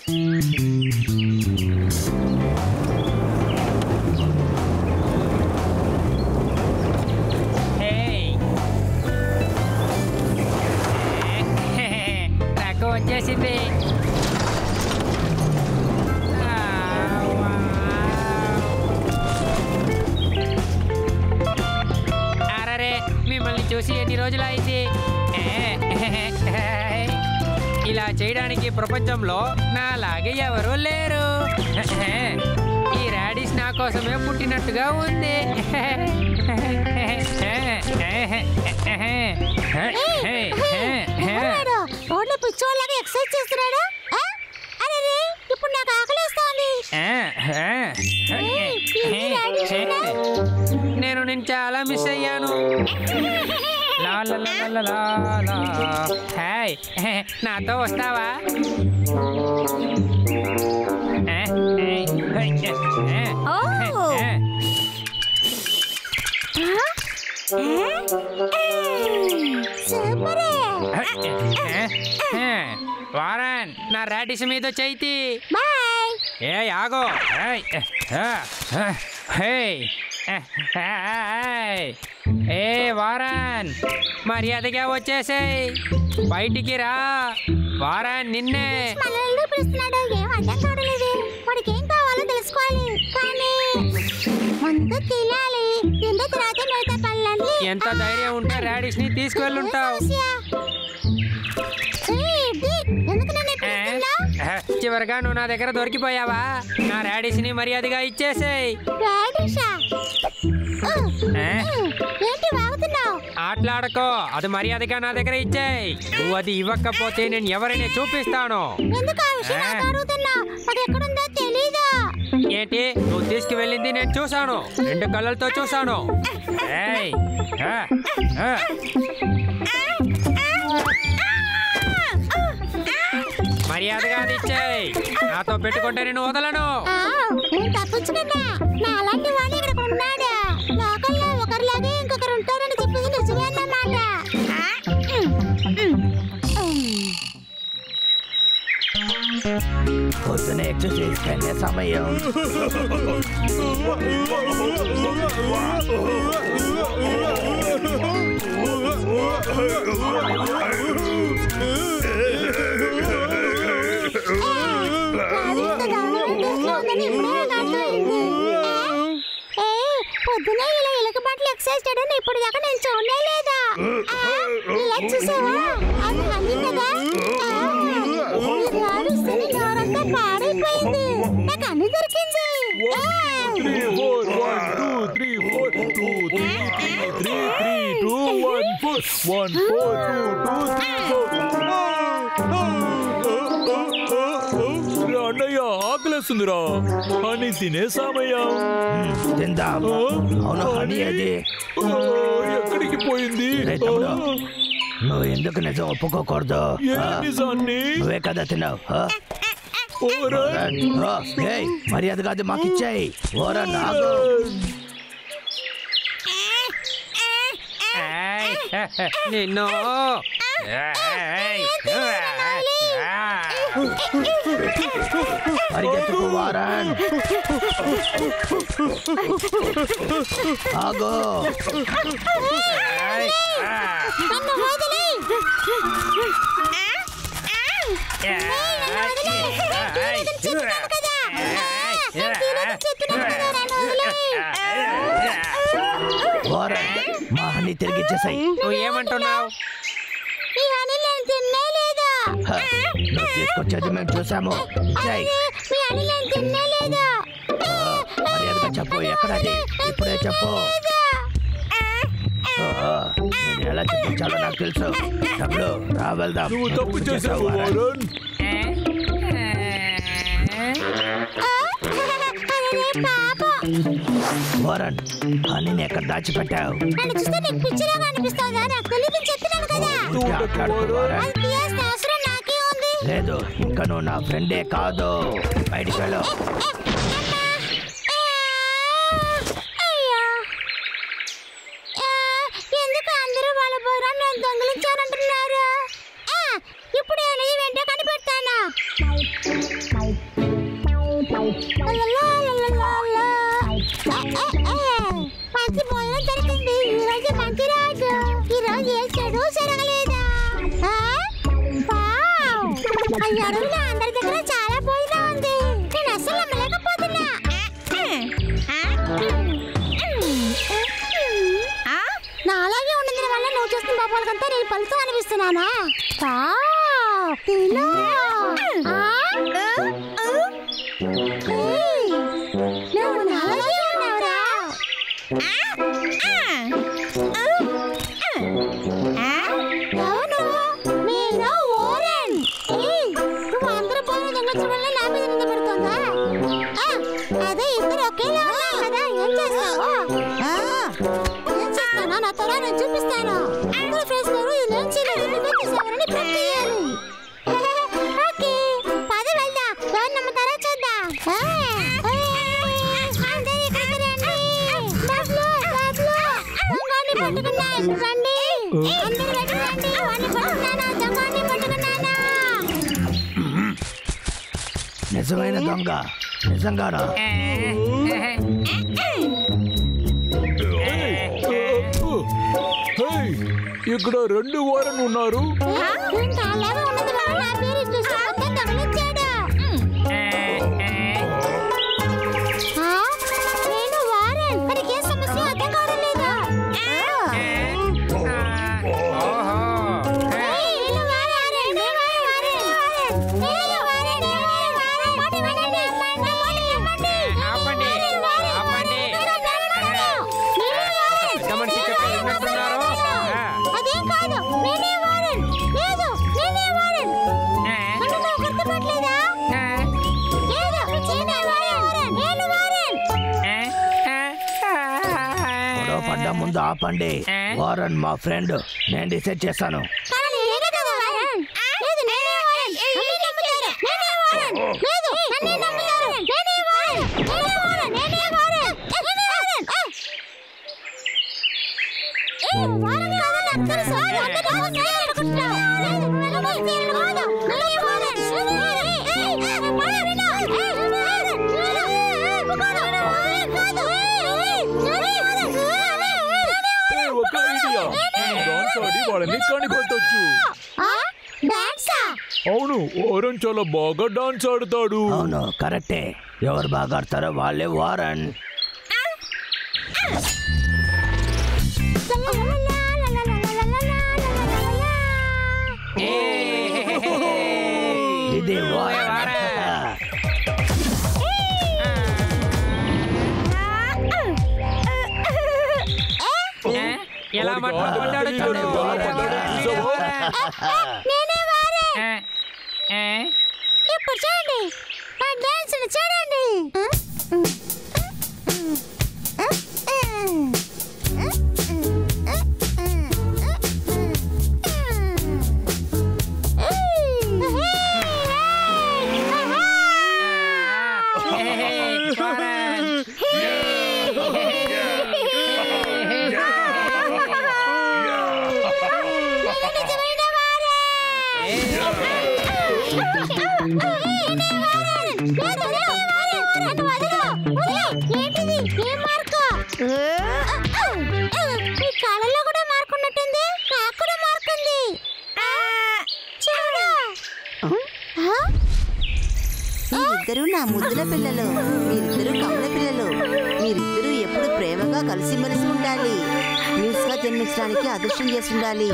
నాకు వచ్చేసింది. అరే మిమ్మల్ని చూసి ఎన్ని రోజులు అయింది. ఇలా చేయడానికి ప్రపంచంలో నాలాగే ఎవరూ లేరు. ఈ రాడిష్ నా కోసమే పుట్టినట్టుగా ఉంది. నేను నేను చాలా మిస్ అయ్యాను. హాయ్, నాతో వస్తావా? వారన్, నా రాడిష్ మీద చైతి. ఏ ఆగో. ఏ వారన్, మర్యాదగా వచ్చేసేయ్. బయటికి రా వారన్. నిన్నే వాడికేం కావాలో తెలుసుకోవాలి, కానీ ముందు తినాలి. ఎంత ధైర్యం ఉంటే రాడిష్ ని తీసుకువెళ్ళుంటావు. చివరిగా నువ్వు నా దగ్గర దొరికిపోయావా? నా రాడిష్ ని మర్యాదగా ఇచ్చేసేయ్. ఆటలాడకో, అది మర్యాదగా నా దగ్గర ఇచ్చేయ్. నువ్వు అది ఇవ్వకపోతే నేను ఎవరిని చూపిస్తాను. ఏంటి నువ్వు తీసుకువెళ్ళింది? నేను చూసాను, 2 కళ్ళతో చూసాను. మర్యాదగా అది ఇచ్చేయ్. నాతో పెట్టుకుంటే నేను వదలను. పొద్దున ఎక్సర్సైజ్ కనే సమయం. పొద్దునే ఇలా ఎలుక బట్టలు ఎక్సర్సైజ్ చేయడం ఇప్పుడు దాకా నేను చూడలే లేదా? ఇలా చూసావా? అది అన్నిందా? నోరంతా పాడైపోయింది. నాకు అన్ని దొరికింది. అన్నయ్య ఆకలేస్తుందిరా, అని తినే సమయం. తిందాం. అవును, హనీ అది ఎక్కడికి పోయింది? నువ్వు ఎందుకు నిజం ఒప్పుకోకూడదు? నువ్వే కదా తిన్నావు. మర్యాద కాదు, మాకు ఇచ్చాయి. ఓరా నాగు. నిన్ను పరిగెత్తుకు వారన్. ఆగో. మా హనీ తిరిగిచ్చేసాయి. నువ్వు ఏమంటున్నావు? నువ్వు తీసుకొచ్చేది మేము చూసాము. మర్యాదగా చెప్పు, ఎక్కడది? ఇప్పుడే చెప్పు. నేను ఎలా చూపించాలో నాకు తెలుసు. డబ్బులు రా, వెళ్దాం. నువ్వు తప్పు చేసావు వారన్. వారన్, హనీని ఎక్కడ దాచిపెట్టావు? లేదు, ఇంకా నువ్వు నా ఫ్రెండే కాదు. బయటికి వెళ్ళు. ఎందుకు అందరూ వాళ్ళ బోరాన్ని దొంగిలించారంటున్నారు? ఇప్పుడు అనేది వెంట కనిపెడతాను. మంచి భోజనం దొరికింది. ఈ రోజు మంచి రోజు. ఈ రోజు ఏ చెడు జరగలేదా? ఈ అడవిలో అందరి దగ్గర చాలా భోజనం ఉంది. నేను అసలు నమ్మలేకపోతున్నా. నాలాగే ఉన్నందున వల్ల నువ్వు చూస్తున్న పాపాలకంతా నేను పలుతూ అనిపిస్తున్నానా? తిను. నువ్వు నాలాగే ఉన్నావురా. అవును, మీరు ఓరెన్. నువ్వు అందరూ పోయిన దొంగ వల్ల నా మీద నింద పెడుతుందా? అదే ఇద్దరు ఒకేలా ఉన్నావు కదా, ఏం చేస్తావు? ఏం చేస్తానా? నా త్వర నేను చూపిస్తాను. అందరూ ఫ్రెండ్స్ గారు ఇది ఏం చేయలేదు, నువ్వే చేసావని ప్రూవ్ చేయాలి. ఓకే, పద వెళ్దాం. ఎవరు నమ్ముతారో చూద్దాం. అందరూ ఇక్కడికి రండి. దొంగని పట్టుకున్నాను, రండి. అందరూ బయటకు రండి. వాడిని పట్టుకున్నాను, దొంగని పట్టుకున్నాను. నిజమైన దొంగ నిజంగానా? ఇక్కడ 2 వారన్ ఉన్నారు. అలాగే ఉన్నది వల్ల నా పేరు చూసి మొత్తం తగిలించాడు. నేను వారన్. మనకి ఏ సమస్య అర్థం కావడం లేదా? అదేం కాదు, నేనే వారన్. లేదు, నేనే వారన్. నన్ను నువ్వు గుర్తుపట్టలేదా? లేదు, నేనే వారన్. నేను వారన్. గొడవ పడ్డ ముందు ఆపండి. వారన్ మా ఫ్రెండ్, నేను డిసైడ్ చేస్తాను. కానీ నేనే కదా వారన్. లేదు, నేనే వారన్. నన్ను నమ్ముతారు. నేనే వారన్. లేదు, నన్ను నమ్ముతారు. నేనే వారన్. నేనే వారన్. నేనే వారన్. నేనే వారన్. వారన్ కాదు, నాకు తెలుసు. అందరూ నాతో అనుకుంటున్నావు. లేదు, నన్ను నమ్ముతారు. కాదు, నేనే వారన్. ఒక ఐడియా, డాన్స్ ఆడి వాళ్ళని కనిపెట్టొచ్చు. అవును, వారన్ చాలా బాగా డాన్స్ ఆడతాడు. అవును, కరెక్టే. ఎవరు బాగా ఆడతారో వాళ్ళే వారన్. ఇది వారన్. ఎలా మాట్లాడాడు చూడు. నేనే వారన్. ఇప్పుడు చూడండి, నా డాన్స్ చూడండి. ఏంటిది? ఏం మార్కు? ఈ కాలంలో కూడా మార్కున్నట్టుంది. నాకు కూడా మార్కుంది. చూడు. మీరిద్దరూ నా ముద్దుల పిల్లలు. మీరిద్దరూ కమల పిల్లలు. మీరిద్దరూ ఎప్పుడు ప్రేమగా కలిసిమెలిసి ఉండాలి. న్యూస్ గా జన్మించడానికి అదృష్టం చేసి ఉండాలి.